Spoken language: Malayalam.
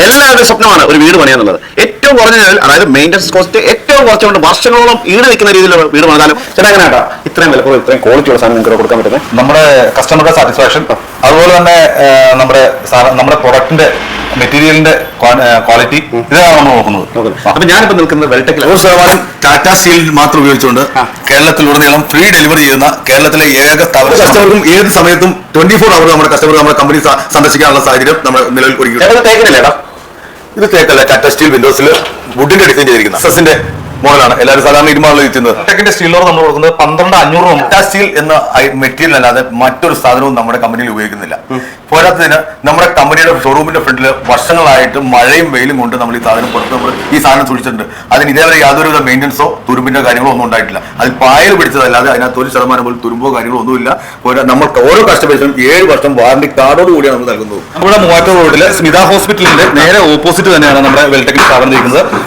എല്ലാവരുടെ സ്വപ്നമാണ് ഒരു വീട് പണിയാന്നുള്ളത്. ഏറ്റവും കുറഞ്ഞ നിലയിൽ, അതായത് മെയിൻ്റനൻസ് കോസ്റ്റ് ഏറ്റവും കുറച്ചുകൊണ്ട് വർഷങ്ങളോളം ഈട് നിൽക്കുന്ന രീതിയിലുള്ള വീട് പണിതാലും ചേട്ടാ എങ്ങനെയാ ഇത്രയും വിലക്കുറവ് ഇത്രയും ക്വാളിറ്റിയുള്ള സാധനം നിങ്ങൾക്ക് കൊടുക്കാൻ പറ്റുന്നത്? നമ്മുടെ കസ്റ്റമറുടെ സാറ്റിസ്ഫാക്ഷൻ, അതുപോലെ തന്നെ നമ്മുടെ പ്രൊഡക്റ്റിന്റെ മെറ്റീരിയലിന്റെ ക്വാളിറ്റി, ഇതാണ് നമ്മൾ നോക്കുന്നത്. അപ്പൊ ഞാനിപ്പോ നിൽക്കുന്നത് വെൽടെക്കിൽ 100% ടാറ്റ സ്റ്റീൽ മാത്രം ഉപയോഗിച്ചുകൊണ്ട് കേരളത്തിലുടനീളം ഫ്രീ ഡെലിവറി ചെയ്യുന്ന കേരളത്തിലെ ഏക സ്ഥാപനം. കസ്റ്റമർക്കും ഏത് സമയത്തും 24 അവർ നമ്മുടെ കസ്റ്റമർ നമ്മുടെ കമ്പനി സന്ദർശിക്കാനുള്ള സാഹചര്യം നമ്മൾ നിലവിൽ ഒരുക്കി. ഇത് തേക്കല്ല, ടാറ്റ സ്റ്റീൽ വിൻഡോസിൽ വുഡിന്റെ ഡിസൈൻ ചെയ്തിരിക്കുന്ന സസിന്റെ മോഡലാണ്. എല്ലാവരും സാധാരണ ഇരുമാറിൽ എത്തുന്നത്. ടെക്കിന്റെ സ്റ്റീലർ നമ്മൾ കൊടുക്കുന്നത് 12,500. ടാറ്റ സ്റ്റീൽ എന്ന മെറ്റീരിയൽ അല്ലാതെ മറ്റൊരു സാധനവും നമ്മുടെ കമ്പനിയിൽ ഉപയോഗിക്കുന്നില്ല. പോരാത്തതിന് നമ്മുടെ കമ്പനിയുടെ ഷോറൂമിന്റെ ഫ്രണ്ടിൽ വർഷങ്ങളായിട്ട് മഴയും വെയിലും കൊണ്ട് നമ്മൾ ഈ സാധനം പുറത്ത് നമ്മൾ ഈ സാധനം സൂക്ഷിച്ചിട്ടുണ്ട്. അതിന് ഇതേവരെ യാതൊരുവിധ മെയിൻ്റനൻസോ തുരുമ്പിന്റെ കാര്യങ്ങളോ ഒന്നും ഉണ്ടായിട്ടില്ല. അതിൽ പായൽ പിടിച്ചതല്ലാതെ അതിനകത്ത് 1% പോലും തുരുമ്പോ കാര്യങ്ങളോ ഒന്നുമില്ല. നമ്മൾ ഓരോ കസ്റ്റമേഴ്സിനും 7 വർഷം വാറണ്ടി കാർഡോട് കൂടിയാണ് നമ്മൾ നൽകുന്നത്. നമ്മുടെ മൂവാറ്റൂർ റോഡിലെ സ്മിത ഹോസ്പിറ്റലിന്റെ നേരെ ഓപ്പോസിറ്റ് തന്നെയാണ് നമ്മുടെ വെൽടെക്കിൽ സ്ഥാപനം ഇരിക്കുന്നത്.